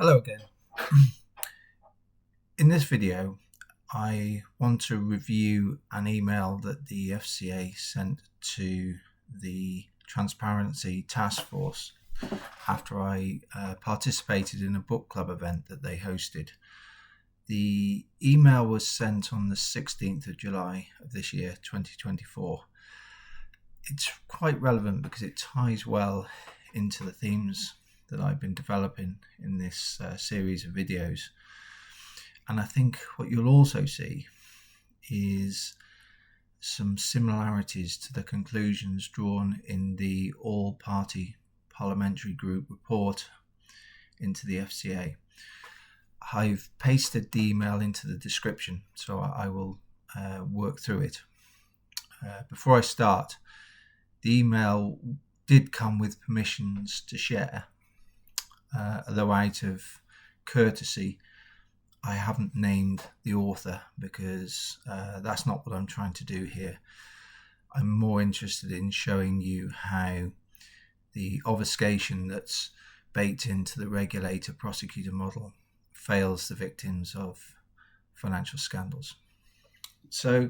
Hello again. In this video, I want to review an email that the FCA sent to the Transparency Task Force after I participated in a book club event that they hosted. The email was sent on the 16th of July of this year, 2024. It's quite relevant because it ties well into the themes that I've been developing in this series of videos. And I think what you'll also see is some similarities to the conclusions drawn in the all-party parliamentary group report into the FCA. I've pasted the email into the description, so I will work through it. Before I start, the email did come with permissions to share, although out of courtesy, I haven't named the author because that's not what I'm trying to do here. I'm more interested in showing you how the obfuscation that's baked into the regulator-prosecutor model fails the victims of financial scandals. So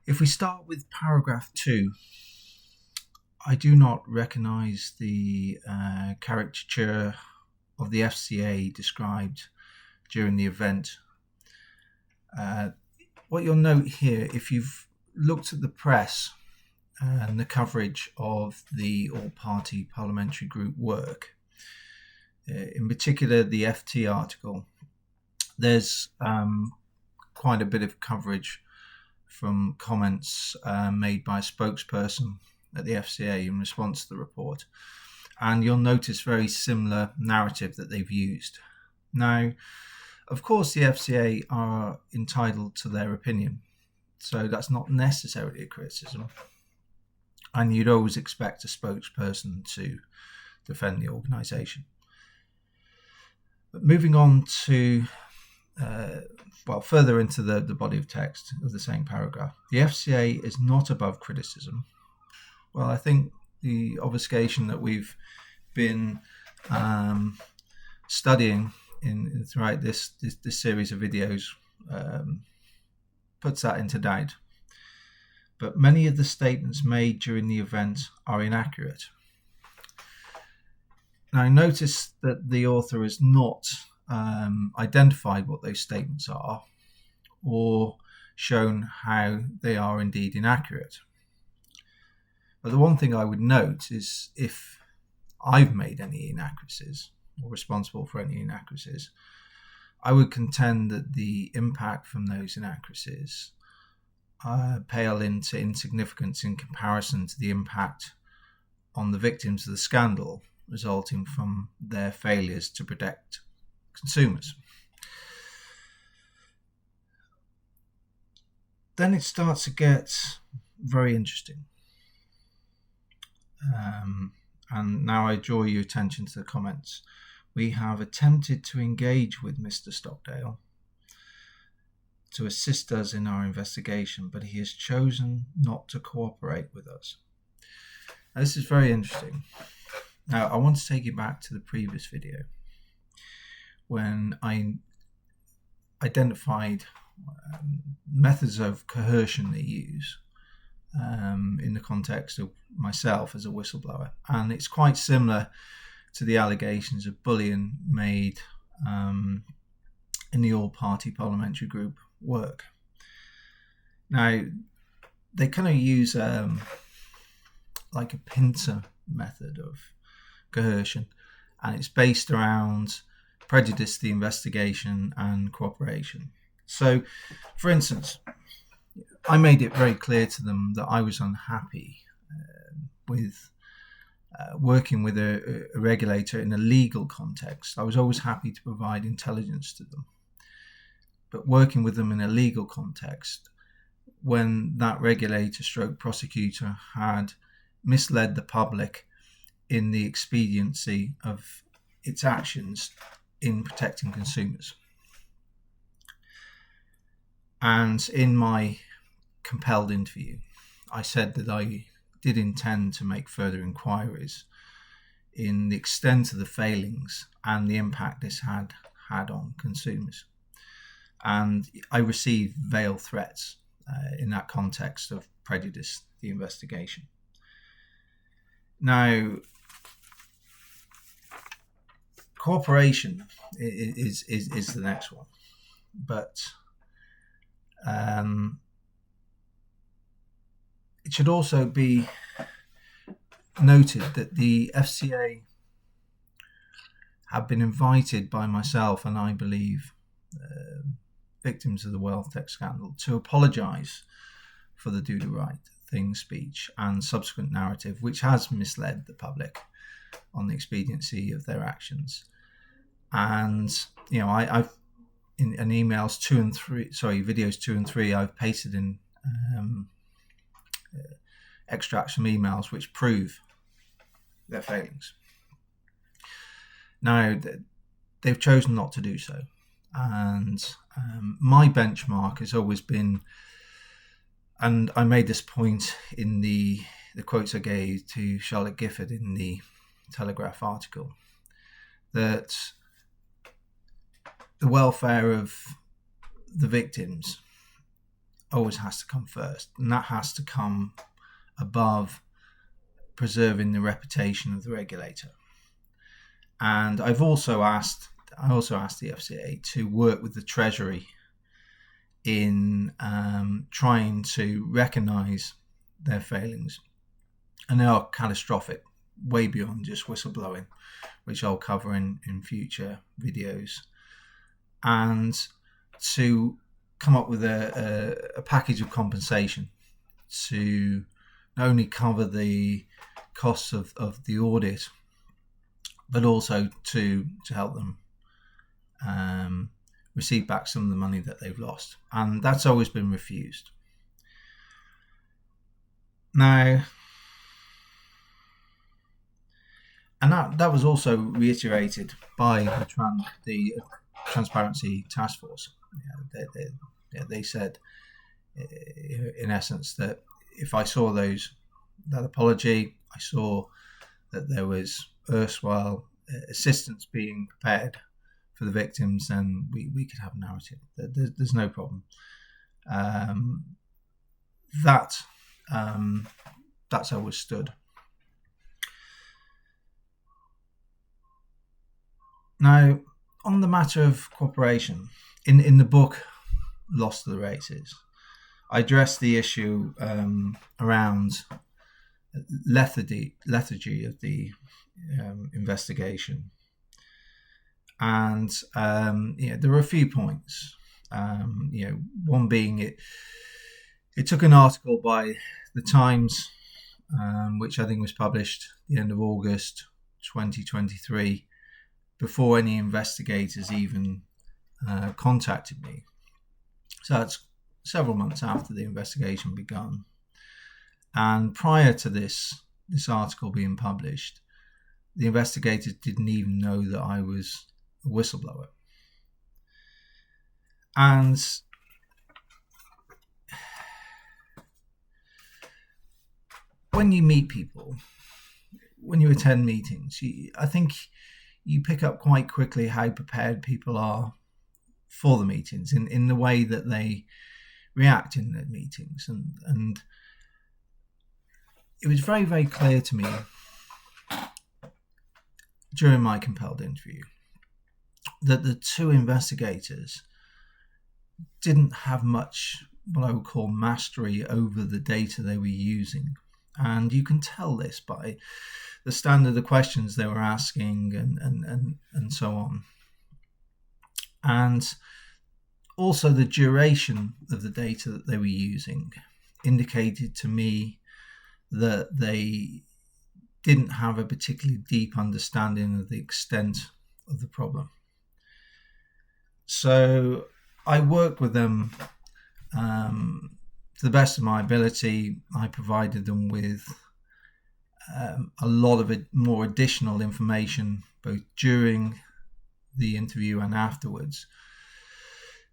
if we start with paragraph 2, I do not recognise the caricature of the FCA described during the event. What you'll note here, if you've looked at the press and the coverage of the all-party parliamentary group work, in particular the FT article, there's quite a bit of coverage from comments made by a spokesperson at the FCA in response to the report. And you'll notice very similar narrative that they've used. Now, of course, the FCA are entitled to their opinion, so that's not necessarily a criticism. And you'd always expect a spokesperson to defend the organisation. But moving on to, further into the body of text of the same paragraph, the FCA is not above criticism. Well, I think the obfuscation that we've been studying throughout this series of videos puts that into doubt. But many of the statements made during the event are inaccurate. Now, notice that the author has not identified what those statements are or shown how they are indeed inaccurate. But the one thing I would note is if I've made any inaccuracies or responsible for any inaccuracies, I would contend that the impact from those inaccuracies pale into insignificance in comparison to the impact on the victims of the scandal resulting from their failures to protect consumers. Then it starts to get very interesting. And now I draw your attention to the comments. We have attempted to engage with Mr Stockdale to assist us in our investigation, but he has chosen not to cooperate with us. Now, this is very interesting. Now, I want to take you back to the previous video when I identified methods of coercion they use in the context of myself as a whistleblower. And it's quite similar to the allegations of bullying made in the all-party parliamentary group work. Now, they kind of use like a pincer method of coercion, and it's based around prejudice to the investigation and cooperation. So, for instance, I made it very clear to them that I was unhappy with working with a regulator in a legal context. I was always happy to provide intelligence to them. But working with them in a legal context, when that regulator stroke prosecutor had misled the public in the expediency of its actions in protecting consumers. And in my compelled interview, I said that I did intend to make further inquiries in the extent of the failings and the impact this had on consumers. And I received veiled threats in that context of prejudice, the investigation. Now, cooperation is the next one, but it should also be noted that the FCA have been invited by myself and I believe victims of the WealthTek scandal to apologise for the do the right thing speech and subsequent narrative, which has misled the public on the expediency of their actions. And I've in emails 2 and 3, videos 2 and 3, I've pasted in extracts from emails which prove their failings. Now, they've chosen not to do so, and my benchmark has always been, and I made this point in the quotes I gave to Charlotte Gifford in the Telegraph article, that the welfare of the victims always has to come first, and that has to come above preserving the reputation of the regulator. And I also asked the FCA to work with the Treasury in trying to recognise their failings, and they are catastrophic, way beyond just whistleblowing, which I'll cover in future videos, and to come up with a package of compensation to not only cover the costs of the audit, but also to help them receive back some of the money that they've lost. And that's always been refused. Now, and that was also reiterated by the Transparency Task Force. They said, in essence, that if I saw that apology, I saw that there was erstwhile assistance being prepared for the victims, then we could have a narrative. There's no problem. That's always stood. Now, on the matter of cooperation, in the book Lost to the Races, I addressed the issue around lethargy of the investigation, and there were a few points. One being it took an article by the Times, which I think was published at the end of August 2023, before any investigators even contacted me. So that's several months after the investigation begun. And prior to this article being published, the investigators didn't even know that I was a whistleblower. And when you meet people, when you attend meetings, I think you pick up quite quickly how prepared people are for the meetings in the way that they react in the meetings. And it was very, very clear to me during my compelled interview that the two investigators didn't have much what I would call mastery over the data they were using. And you can tell this by the standard of questions they were asking and so on. And also the duration of the data that they were using indicated to me that they didn't have a particularly deep understanding of the extent of the problem. So I worked with them to the best of my ability. I provided them with a lot of more additional information, both during the interview and afterwards,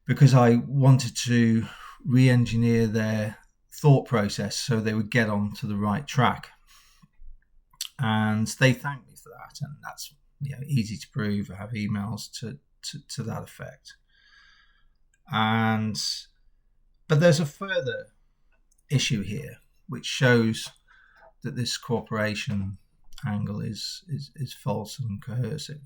because I wanted to re-engineer their thought process so they would get onto the right track. And they thanked me for that, and that's easy to prove. I have emails to that effect. But there's a further issue here, which shows that this corporation angle is false and coercive.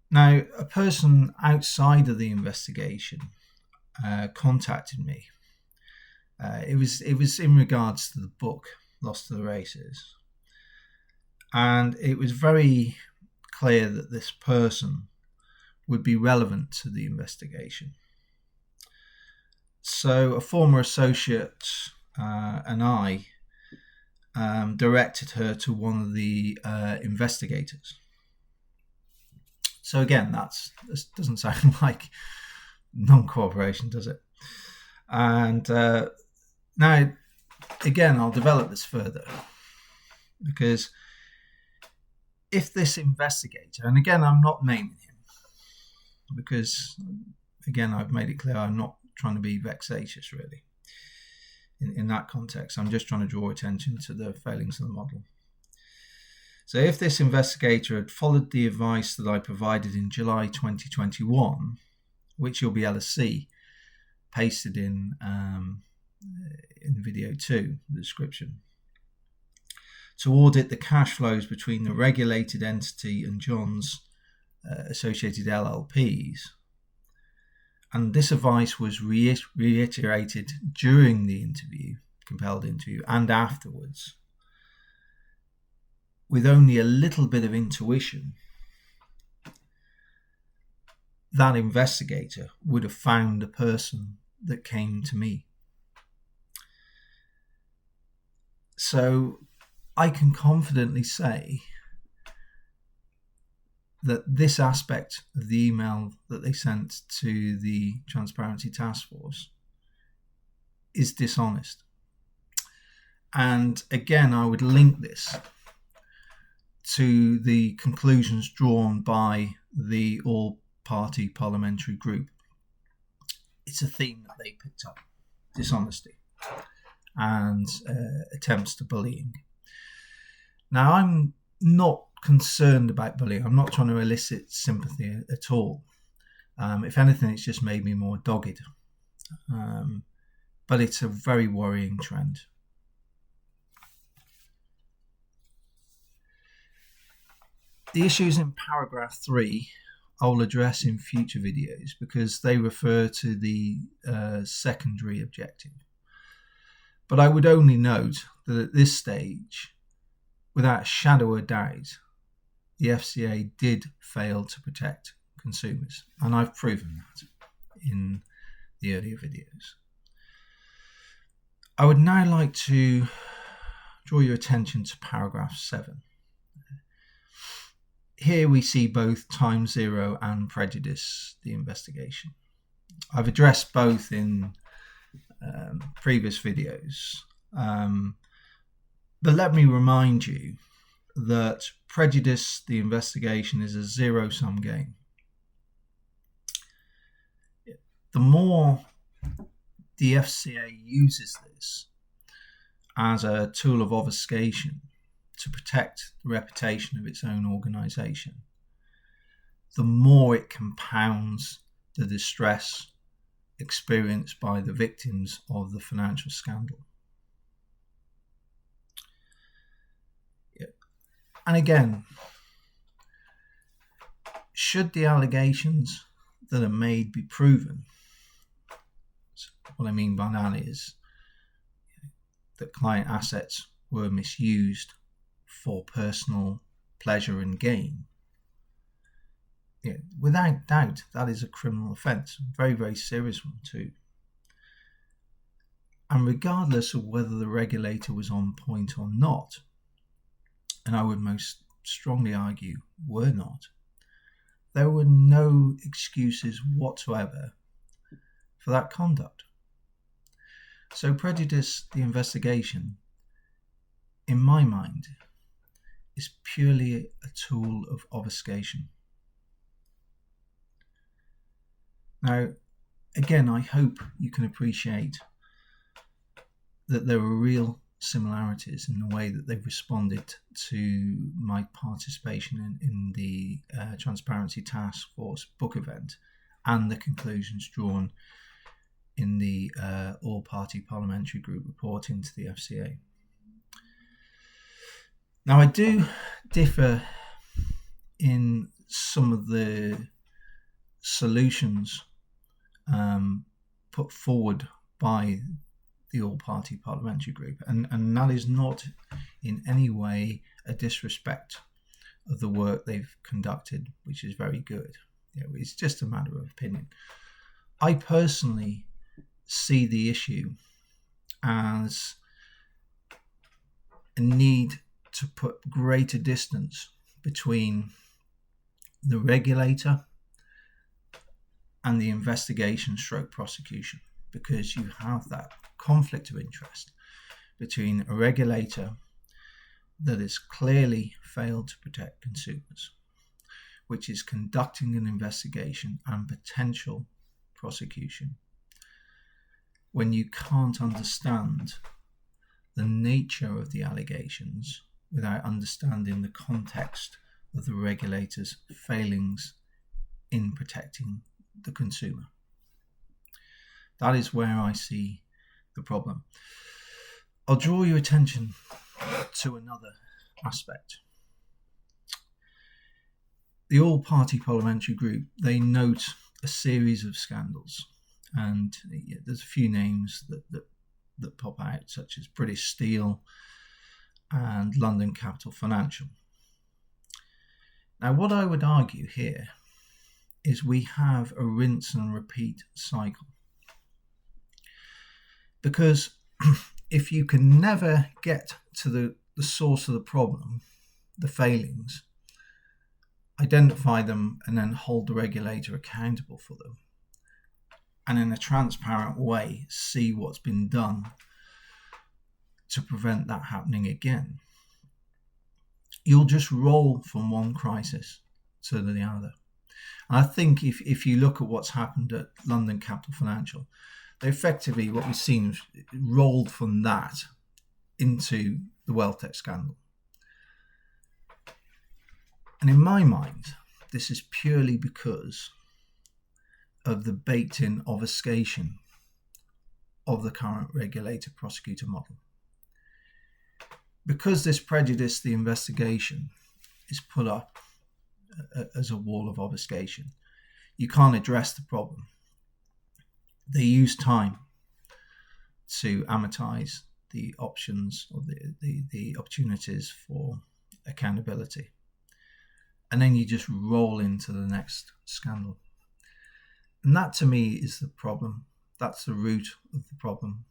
Now, a person outside of the investigation contacted me. It was in regards to the book Lost to the Races, and it was very clear that this person would be relevant to the investigation. So a former associate and I directed her to one of the investigators. So again, this doesn't sound like non-cooperation, does it? And now, again, I'll develop this further, because if this investigator, and again, I'm not naming him, because again, I've made it clear I'm not trying to be vexatious, really. In that context, I'm just trying to draw attention to the failings of the model. So if this investigator had followed the advice that I provided in July 2021, which you'll be able to see pasted in video 2, the description, to audit the cash flows between the regulated entity and John's associated LLPs, and this advice was reiterated during the interview, compelled interview, and afterwards, with only a little bit of intuition, that investigator would have found the person that came to me. So I can confidently say that this aspect of the email that they sent to the Transparency Task Force is dishonest. And again, I would link this to the conclusions drawn by the all-party parliamentary group. It's a theme that they picked up: dishonesty and attempts to bullying. Now, I'm not concerned about bullying. I'm not trying to elicit sympathy at all. If anything, it's just made me more dogged. But it's a very worrying trend. The issues in paragraph 3 I'll address in future videos, because they refer to the secondary objective. But I would only note that at this stage, without a shadow of doubt, the FCA did fail to protect consumers, and I've proven that in the earlier videos. I would now like to draw your attention to paragraph 7. Here we see both time zero and prejudice the investigation. I've addressed both in previous videos, but let me remind you that prejudice the investigation is a zero-sum game. The more the FCA uses this as a tool of obfuscation to protect the reputation of its own organisation, the more it compounds the distress experienced by the victims of the financial scandal. And again, should the allegations that are made be proven, what I mean by that is that client assets were misused for personal pleasure and gain, without doubt, that is a criminal offence, a very, very serious one too. And regardless of whether the regulator was on point or not, and I would most strongly argue were not, there were no excuses whatsoever for that conduct. So prejudice the investigation, in my mind, is purely a tool of obfuscation. Now, again, I hope you can appreciate that there are real similarities in the way that they've responded to my participation in the Transparency Task Force book event and the conclusions drawn in the all-party parliamentary group report into the FCA. Now, I do differ in some of the solutions put forward by the all-party parliamentary group, and that is not in any way a disrespect of the work they've conducted, which is very good. It's just a matter of opinion. I personally see the issue as a need to put greater distance between the regulator and the investigation / prosecution, because you have that conflict of interest between a regulator that has clearly failed to protect consumers, which is conducting an investigation and potential prosecution, when you can't understand the nature of the allegations without understanding the context of the regulator's failings in protecting the consumer. That is where I see the problem. I'll draw your attention to another aspect. The all-party parliamentary group, they note a series of scandals, and there's a few names that pop out, such as British Steel and London Capital Financial. Now, what I would argue here is we have a rinse and repeat cycle. Because if you can never get to the source of the problem, the failings, identify them and then hold the regulator accountable for them, and in a transparent way see what's been done to prevent that happening again, you'll just roll from one crisis to the other. And I think if you look at what's happened at London Capital Financial, effectively what we've seen is rolled from that into the WealthTek scandal. And in my mind, this is purely because of the baked-in obfuscation of the current regulator-prosecutor model. Because this prejudiced the investigation is put up as a wall of obfuscation, you can't address the problem. They use time to amortize the options or the opportunities for accountability. And then you just roll into the next scandal. And that, to me, is the problem. That's the root of the problem.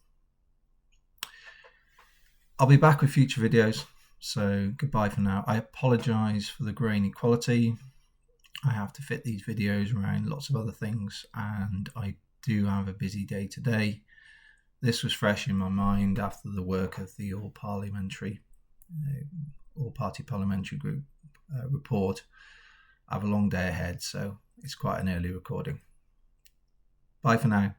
I'll be back with future videos, so goodbye for now. I apologize for the grainy quality. I have to fit these videos around lots of other things, and I do have a busy day today. This was fresh in my mind after the work of the all-party parliamentary group report. I have a long day ahead, so it's quite an early recording. Bye for now.